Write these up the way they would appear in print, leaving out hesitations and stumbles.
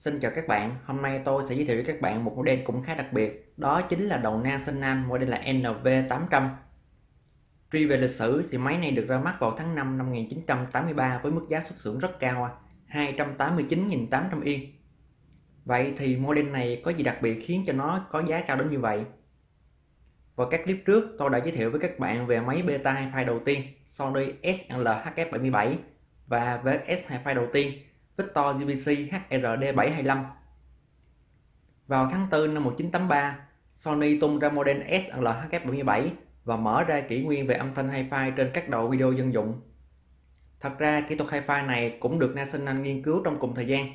Xin chào các bạn, hôm nay tôi sẽ giới thiệu với các bạn một model cũng khá đặc biệt, đó chính là đầu National model là NV800. Truy về lịch sử thì máy này được ra mắt vào tháng 5 năm 1983 với mức giá xuất xưởng rất cao, 289.800 Yên. Vậy thì model này có gì đặc biệt khiến cho nó có giá cao đến như vậy? Vào các clip trước, tôi đã giới thiệu với các bạn về máy beta hi-fi đầu tiên Sony SLHF77 và VHS hi-fi đầu tiên Victor GBC HRD725. Vào tháng 4 năm 1983, Sony tung ra model SLHF77 và mở ra kỷ nguyên về âm thanh hi-fi trên các đầu video dân dụng. Thật ra, kỹ thuật hi-fi này cũng được National nghiên cứu trong cùng thời gian.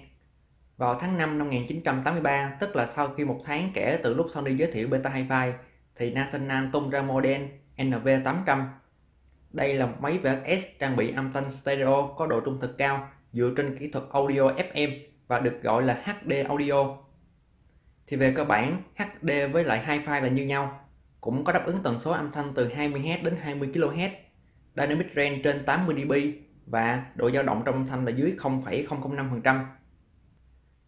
Vào tháng 5 năm 1983, tức là sau khi một tháng kể từ lúc Sony giới thiệu beta hi-fi, thì National tung ra model NV800. Đây là một máy VHS trang bị âm thanh stereo có độ trung thực cao dựa trên kỹ thuật audio FM và được gọi là HD audio. Thì về cơ bản, HD với lại Hi-Fi là như nhau, cũng có đáp ứng tần số âm thanh từ 20Hz đến 20 kHz, Dynamic Range trên 80 dB và độ dao động trong âm thanh là dưới 0,005%.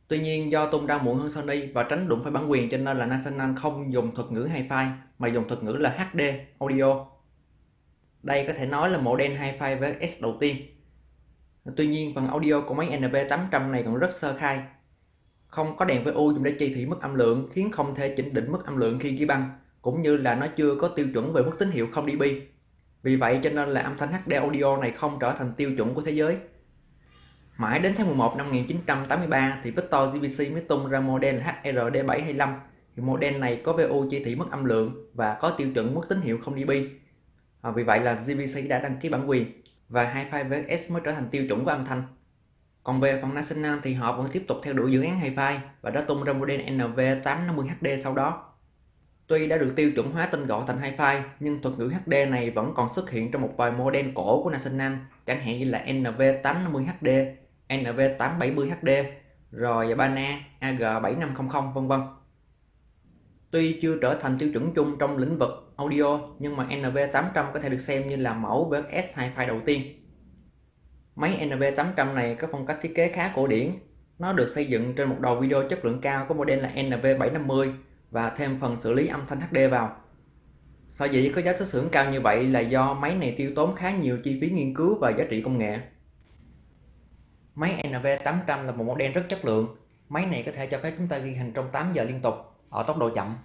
Tuy nhiên do tung ra muộn hơn Sony và tránh đụng phải bản quyền cho nên là National không dùng thuật ngữ Hi-Fi mà dùng thuật ngữ là HD Audio. Đây có thể nói là model Hi-Fi VHS đầu tiên. Tuy nhiên phần audio của máy NV800 này còn rất sơ khai. Không có đèn VU dùng để chỉ thị mức âm lượng khiến không thể chỉnh định mức âm lượng khi ghi băng, cũng như là nó chưa có tiêu chuẩn về mức tín hiệu 0 dB. Vì vậy cho nên là âm thanh HD audio này không trở thành tiêu chuẩn của thế giới. Mãi đến tháng 11 năm 1983 thì Victor GBC mới tung ra model HRD725. Thì model này có VU chỉ thị mức âm lượng và có tiêu chuẩn mức tín hiệu 0 dB. Vì vậy là GBC đã đăng ký bản quyền và Hi-Fi VHS mới trở thành tiêu chuẩn của âm thanh. Còn về phần National thì họ vẫn tiếp tục theo đuổi dự án Hi-Fi và đã tung ra model NV850HD sau đó. Tuy đã được tiêu chuẩn hóa tên gọi thành Hi-Fi nhưng thuật ngữ HD này vẫn còn xuất hiện trong một vài model cổ của National, chẳng hạn như là NV850HD, NV870HD, rồi Yamaha AG7500 vân vân. Tuy chưa trở thành tiêu chuẩn chung trong lĩnh vực audio nhưng mà NV800 có thể được xem như là mẫu VHS Hi-Fi đầu tiên. Máy NV800 này có phong cách thiết kế khá cổ điển. Nó được xây dựng trên một đầu video chất lượng cao có model là NV750 và thêm phần xử lý âm thanh HD vào. Sở dĩ có giá xuất xưởng cao như vậy là do máy này tiêu tốn khá nhiều chi phí nghiên cứu và giá trị công nghệ. Máy NV800 là một model rất chất lượng. Máy này có thể cho phép chúng ta ghi hình trong 8 giờ liên tục ở tốc độ chậm.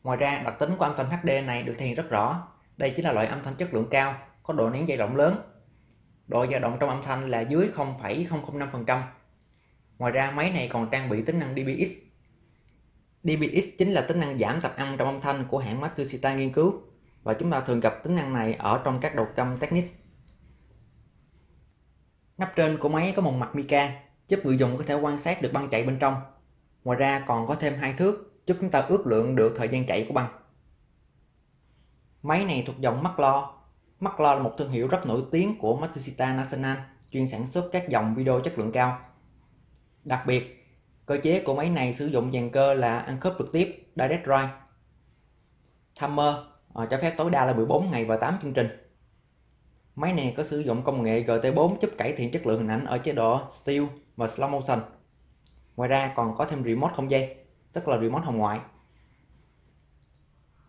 Ngoài ra, đặc tính của âm thanh HD này được thể hiện rất rõ. Đây chính là loại âm thanh chất lượng cao, có độ nén dao động lớn. Độ dao động trong âm thanh là dưới 0,005%. Ngoài ra máy này còn trang bị tính năng DBX. DBX chính là tính năng giảm tạp âm trong âm thanh của hãng Matsushita nghiên cứu và chúng ta thường gặp tính năng này ở trong các đầu câm Technics. Nắp trên của máy có một mặt mica giúp người dùng có thể quan sát được băng chạy bên trong. Ngoài ra còn có thêm 2 thước giúp chúng ta ước lượng được thời gian chạy của băng. Máy này thuộc dòng Macro. Macro là một thương hiệu rất nổi tiếng của Matsushita National, chuyên sản xuất các dòng video chất lượng cao. Đặc biệt, cơ chế của máy này sử dụng dàn cơ là ăn khớp trực tiếp Direct Drive. Timer cho phép tối đa là 14 ngày và 8 chương trình. Máy này có sử dụng công nghệ GT4 giúp cải thiện chất lượng hình ảnh ở chế độ Still và Slow Motion. Ngoài ra còn có thêm remote không dây, tức là remote hồng ngoại.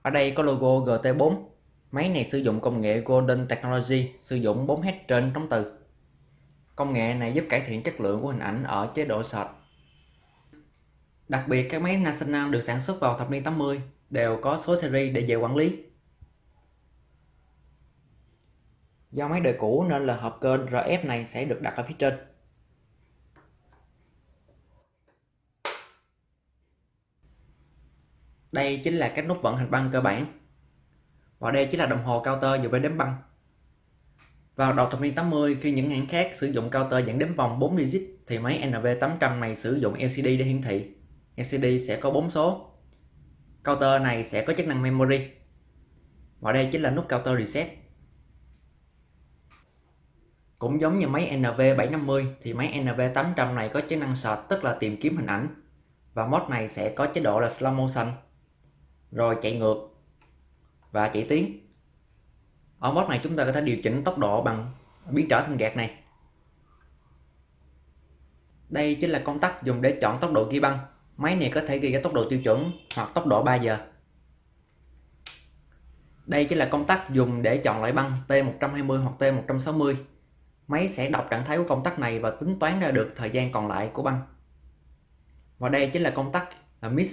Ở đây có logo GT4. Máy này sử dụng công nghệ Golden Technology, sử dụng 4Hz trên trống từ. Công nghệ này giúp cải thiện chất lượng của hình ảnh ở chế độ search. Đặc biệt các máy National được sản xuất vào thập niên 80 đều có số series để dễ quản lý. Do máy đời cũ nên là hộp cơ RF này sẽ được đặt ở phía trên. Đây chính là các nút vận hành băng cơ bản. Và đây chính là đồng hồ counter dùng để đếm băng. Vào đầu thập niên 80 khi những hãng khác sử dụng counter dạng đếm vòng 4 digit thì máy NV800 này sử dụng LCD để hiển thị. LCD sẽ có 4 số. Counter này sẽ có chức năng memory. Và đây chính là nút counter reset. Cũng giống như máy NV750 thì máy NV800 này có chức năng search, tức là tìm kiếm hình ảnh. Và mode này sẽ có chế độ là slow motion, rồi chạy ngược và chạy tiến. Ở mode này chúng ta có thể điều chỉnh tốc độ bằng biến trở thanh gạt này. Đây chính là công tắc dùng để chọn tốc độ ghi băng. Máy này có thể ghi cái tốc độ tiêu chuẩn hoặc tốc độ 3 giờ. Đây chính là công tắc dùng để chọn loại băng T120 hoặc T160. Máy sẽ đọc trạng thái của công tắc này và tính toán ra được thời gian còn lại của băng. Và đây chính là công tắc Mix,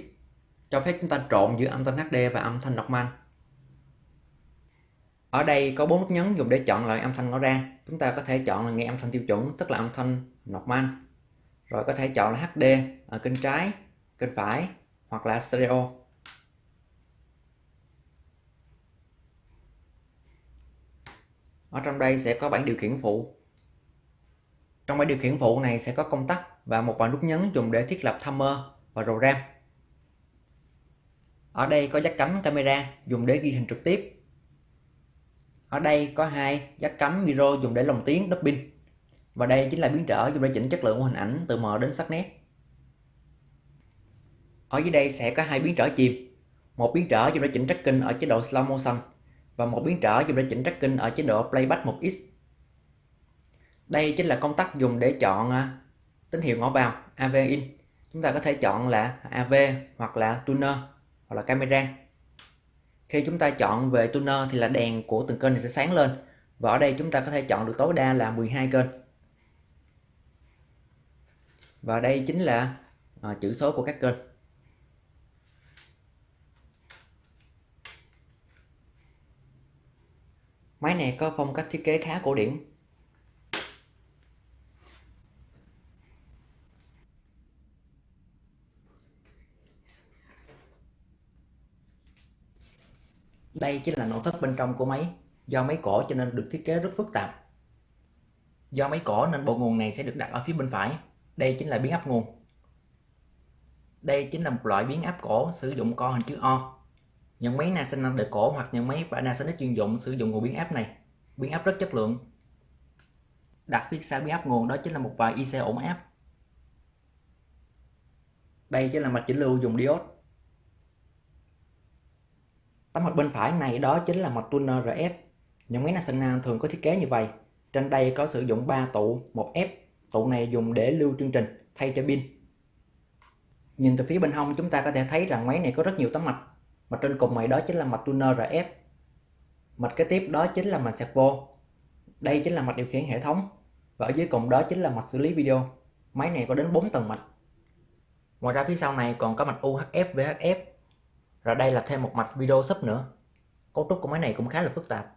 cho phép chúng ta trộn giữa âm thanh HD và âm thanh normal. Ở đây có 4 nút nhấn dùng để chọn loại âm thanh ngõ ra. Chúng ta có thể chọn là nghe âm thanh tiêu chuẩn, tức là âm thanh normal. Rồi có thể chọn là HD ở kênh trái, kênh phải hoặc là stereo. Ở trong đây sẽ có bảng điều khiển phụ. Trong bảng điều khiển phụ này sẽ có công tắc và một vài nút nhấn dùng để thiết lập timer và program. Ở đây có jack cắm camera dùng để ghi hình trực tiếp. Ở đây có hai jack cắm micro dùng để lồng tiếng dubbing. Và đây chính là biến trở dùng để chỉnh chất lượng của hình ảnh từ mờ đến sắc nét. Ở dưới đây sẽ có hai biến trở chìm. Một biến trở dùng để chỉnh tracking ở chế độ slow motion và một biến trở dùng để chỉnh tracking ở chế độ playback 1x. Đây chính là công tắc dùng để chọn tín hiệu ngõ vào AV in. Chúng ta có thể chọn là AV hoặc là tuner hoặc là camera. Khi chúng ta chọn về tuner thì là đèn của từng kênh này sẽ sáng lên. Và ở đây chúng ta có thể chọn được tối đa là 12 kênh. Và đây chính là chữ số của các kênh. Máy này có phong cách thiết kế khá cổ điển. Đây chính là nội thất bên trong của máy. Do máy cổ cho nên được thiết kế rất phức tạp. Do máy cổ nên bộ nguồn này sẽ được đặt ở phía bên phải. Đây chính là biến áp nguồn. Đây chính là một loại biến áp cổ sử dụng co hình chữ O. Những máy Nasanon đời cổ hoặc những máy Panasonic chuyên dụng sử dụng nguồn biến áp này. Biến áp rất chất lượng. Đặt phía sau biến áp nguồn đó chính là một vài IC ổn áp. Đây chính là mạch chỉnh lưu dùng diode. Tấm mạch bên phải này đó chính là mạch tuner RF. Những máy Nasanon thường có thiết kế như vậy. Trên đây có sử dụng 3 tụ 1F. Tụ này dùng để lưu chương trình thay cho pin. Nhìn từ phía bên hông chúng ta có thể thấy rằng máy này có rất nhiều tấm mạch. Mạch trên cùng này đó chính là mạch tuner RF. Mạch kế tiếp đó chính là mạch servo. Đây chính là mạch điều khiển hệ thống. Và ở dưới cùng đó chính là mạch xử lý video. Máy này có đến 4 tầng mạch. Ngoài ra phía sau này còn có mạch UHF, VHF. Rồi đây là thêm một mạch video sub nữa. Cấu trúc của máy này cũng khá là phức tạp.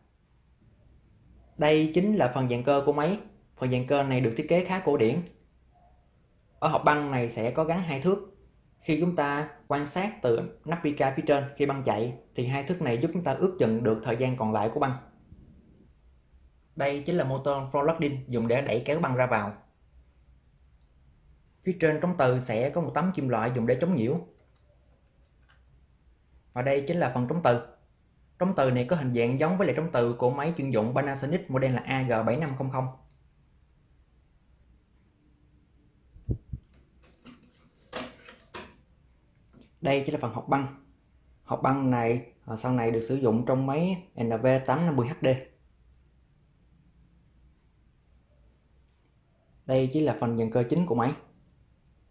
Đây chính là phần dàn cơ của máy. Phần dàn cơ này được thiết kế khá cổ điển. Ở hộp băng này sẽ có gắn hai thước. Khi chúng ta quan sát từ nắp Pika phía trên khi băng chạy thì hai thước này giúp chúng ta ước chừng được thời gian còn lại của băng. Đây chính là motor floor loading dùng để đẩy kéo băng ra vào. Phía trên trống từ sẽ có một tấm kim loại dùng để chống nhiễu. Và đây chính là phần trống từ. Trống từ này có hình dạng giống với lại trống từ của máy chuyên dụng Panasonic model là AG7500. Đây chính là phần hộp băng. Hộp băng này sau này được sử dụng trong máy NV850HD. Đây chính là phần dàn cơ chính của máy.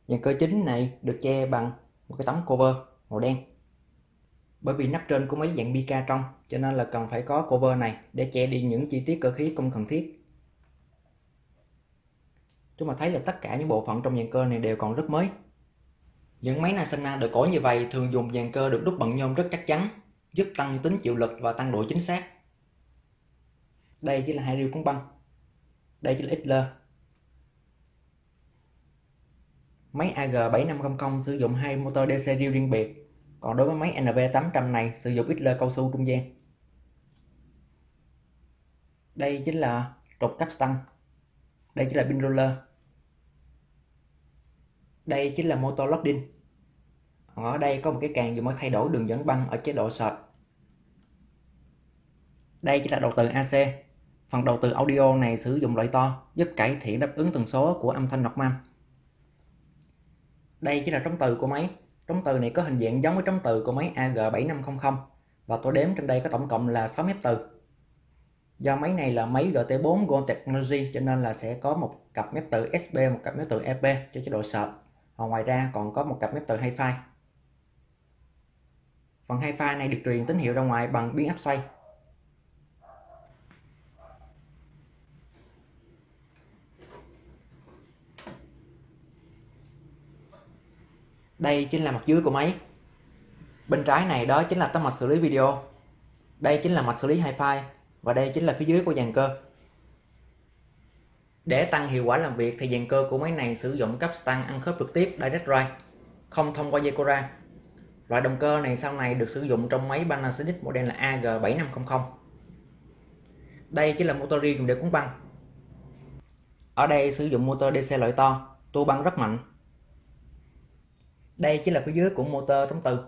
Dàn cơ chính này được che bằng một cái tấm cover màu đen. Bởi vì nắp trên của máy dạng Pika trong cho nên là cần phải có cover này để che đi những chi tiết cơ khí không cần thiết. Chúng ta thấy là tất cả những bộ phận trong dàn cơ này đều còn rất mới. Những máy Nasanon đời cổ như vậy thường dùng dàn cơ được đúc bằng nhôm rất chắc chắn, giúp tăng tính chịu lực và tăng độ chính xác. Đây chỉ là hai rìu cuốn băng. Đây chỉ là Hitler. Máy AG7500 sử dụng hai motor DC rìu riêng biệt. Còn đối với máy NV800 này sử dụng Hitler cao su trung gian. Đây chính là trục cáp stăng. Đây chính là pin roller. Đây chính là motor loading. Ở đây có một cái càng dùng để thay đổi đường dẫn băng ở chế độ sệt. Đây chính là đầu từ AC. Phần đầu từ audio này sử dụng loại to, giúp cải thiện đáp ứng tần số của âm thanh normal. Đây chính là trống từ của máy. Trống từ này có hình dạng giống với trống từ của máy AG7500 và tôi đếm trên đây có tổng cộng là 6 mép từ. Do máy này là máy GT4 Gold Technology cho nên là sẽ có một cặp mép từ SB, một cặp mép từ EP cho chế độ sợt. Và ngoài ra còn có một cặp mép từ Hi-Fi. Phần Hi-Fi này được truyền tín hiệu ra ngoài bằng biến áp xoay. Đây chính là mặt dưới của máy. Bên trái này đó chính là tấm mạch xử lý video. Đây chính là mạch xử lý Hi-Fi. Và đây chính là phía dưới của dàn cơ. Để tăng hiệu quả làm việc thì dàn cơ của máy này sử dụng cáp stang ăn khớp trực tiếp Direct Drive, không thông qua dây Cora. Loại động cơ này sau này được sử dụng trong máy Panasonic model là AG7500. Đây chính là motor riêng dùng để cuốn băng. Ở đây sử dụng motor DC loại to, tua băng rất mạnh. Đây chính là phía dưới của motor chống từ.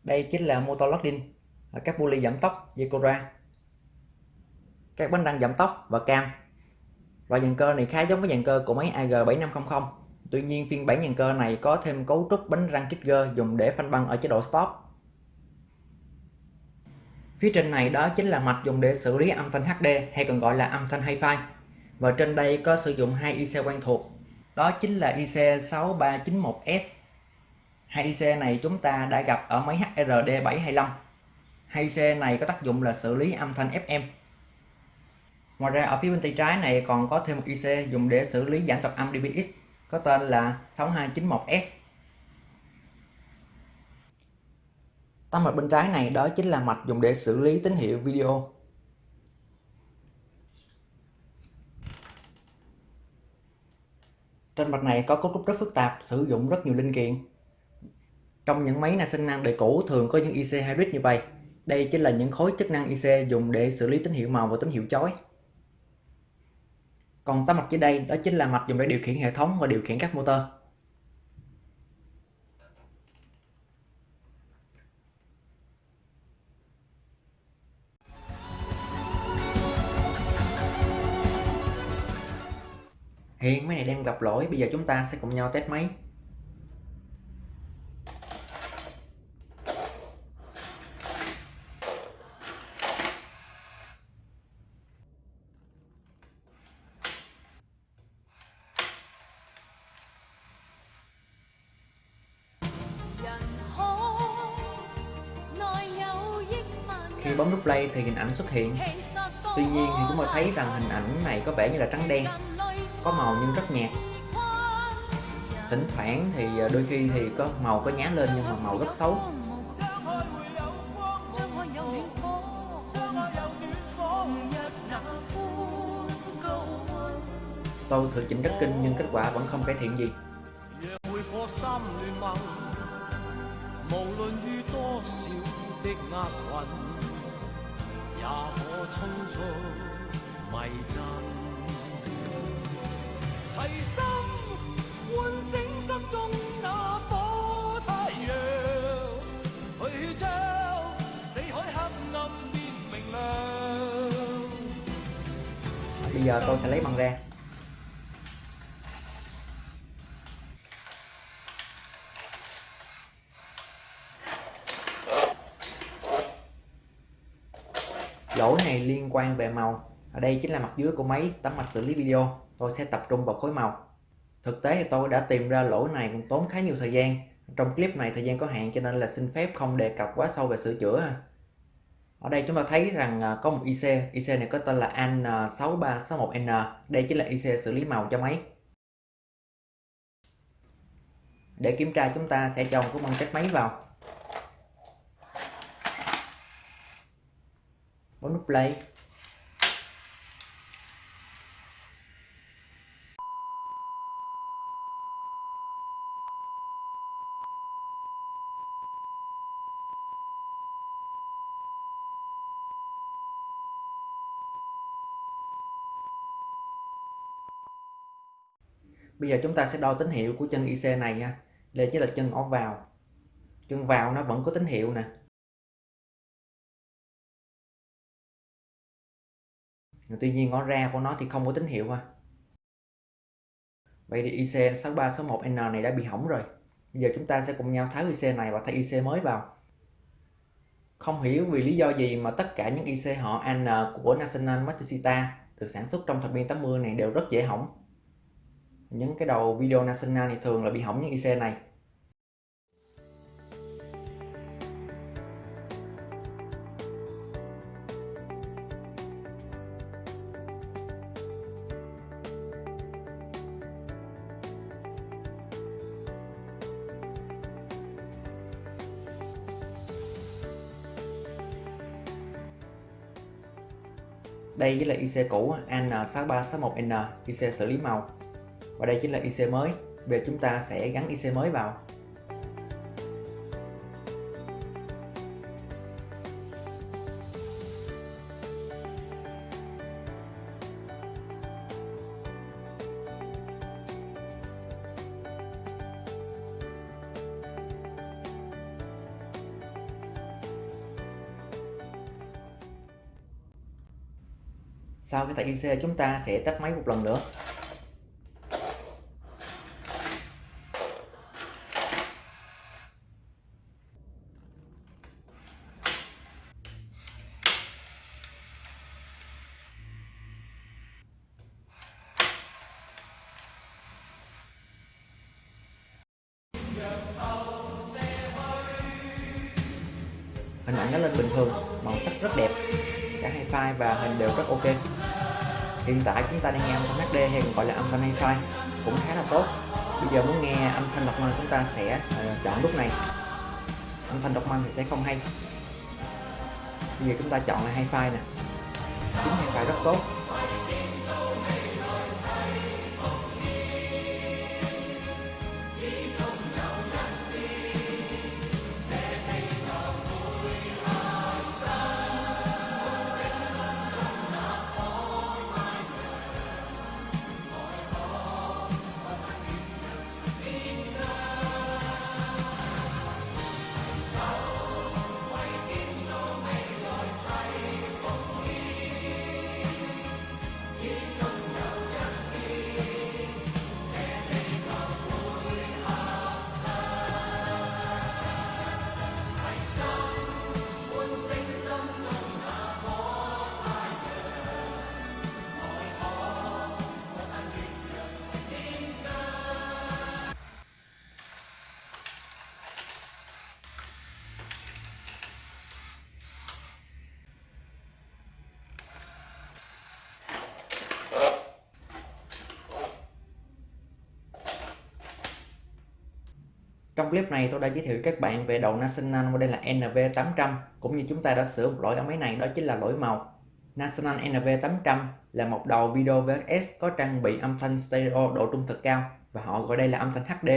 Đây chính là motor loading, các pulley giảm tốc, dây Cora, các bánh răng giảm tốc và cam. Và dàn cơ này khá giống với dàn cơ của máy AG7500. Tuy nhiên phiên bản dàn cơ này có thêm cấu trúc bánh răng trigger dùng để phanh băng ở chế độ stop. Phía trên này đó chính là mạch dùng để xử lý âm thanh HD hay còn gọi là âm thanh Hi-Fi. Và trên đây có sử dụng hai IC quen thuộc. Đó chính là IC6391S. Hai IC này chúng ta đã gặp ở máy HRD725. Hai IC này có tác dụng là xử lý âm thanh FM. Ngoài ra ở phía bên tay trái này còn có thêm một IC dùng để xử lý giảm tập âm DBX có tên là 6291S. Tấm mạch bên trái này đó chính là mạch dùng để xử lý tín hiệu video. Trên mạch này có cấu trúc rất phức tạp, sử dụng rất nhiều linh kiện. Trong những máy na sinh năng đời cũ thường có những IC hybrid như vậy. Đây chính là những khối chức năng IC dùng để xử lý tín hiệu màu và tín hiệu chói. Còn tấm mạch dưới đây đó chính là mạch dùng để điều khiển hệ thống và điều khiển các motor. Hiện máy này đang gặp lỗi, bây giờ chúng ta sẽ cùng nhau test máy. Khi bấm nút play thì hình ảnh xuất hiện. Tuy nhiên thì chúng ta thấy rằng hình ảnh này có vẻ như là trắng đen, có màu nhưng rất nhạt. Thỉnh thoảng thì đôi khi thì có màu có nhá lên nhưng mà màu rất xấu. Tôi thử chỉnh rất kinh nhưng kết quả vẫn không cải thiện gì. Bây giờ tôi sẽ lấy băng ra. Lỗi này liên quan về màu. Ở đây chính là mặt dưới của máy, tấm mạch xử lý video. Tôi sẽ tập trung vào khối màu. Thực tế thì tôi đã tìm ra lỗi này cũng tốn khá nhiều thời gian. Trong clip này thời gian có hạn cho nên là xin phép không đề cập quá sâu về sửa chữa. Ở đây chúng ta thấy rằng có một IC này có tên là AN6361N. Đây chính là IC xử lý màu cho máy. Để kiểm tra chúng ta sẽ cho một cái băng test máy vào. Bấm nút play. Bây giờ chúng ta sẽ đo tín hiệu của chân IC này nha. Đây chính là chân ổ vào. Chân vào nó vẫn có tín hiệu nè. Tuy nhiên ngõ ra của nó thì không có tín hiệu ha. Vậy thì IC6361N này đã bị hỏng rồi. Bây giờ chúng ta sẽ cùng nhau tháo IC này và thay IC mới vào. Không hiểu vì lý do gì mà tất cả những IC họ AN của National Matsushita được sản xuất trong thập niên 80 này đều rất dễ hỏng. Những cái đầu video National thì thường là bị hỏng những IC này. Đây chính là IC cũ AN6361N, IC xử lý màu. Và đây chính là IC mới. Bây giờ chúng ta sẽ gắn IC mới vào. Sau cái tại IC chúng ta sẽ tách máy một lần nữa. Hình ảnh nó lên bình thường, màu sắc rất đẹp, cả hai file và hình đều rất ok. Hiện tại chúng ta đang nghe âm thanh HD hay còn gọi là âm thanh hi-fi cũng khá là tốt. Bây giờ muốn nghe âm thanh đọc măng chúng ta sẽ chọn lúc này. Âm thanh đọc măng thì sẽ không hay. Bây giờ chúng ta chọn là hi-fi nè. Tiếng hi-fi rất tốt. Trong clip này tôi đã giới thiệu các bạn về đầu National model là NV800, cũng như chúng ta đã sửa một lỗi ở máy này, đó chính là lỗi màu. National NV800 là một đầu video VHS có trang bị âm thanh stereo độ trung thực cao và họ gọi đây là âm thanh HD.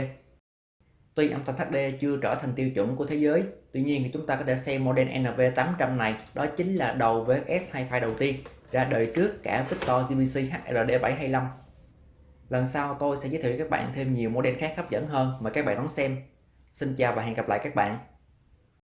Tuy âm thanh HD chưa trở thành tiêu chuẩn của thế giới, tuy nhiên thì chúng ta có thể xem model NV800 này, đó chính là đầu VHS hi-fi đầu tiên ra đời trước cả Victor GBC HRD725. Lần sau tôi sẽ giới thiệu các bạn thêm nhiều model khác hấp dẫn hơn, mời các bạn đón xem. Xin chào và hẹn gặp lại các bạn.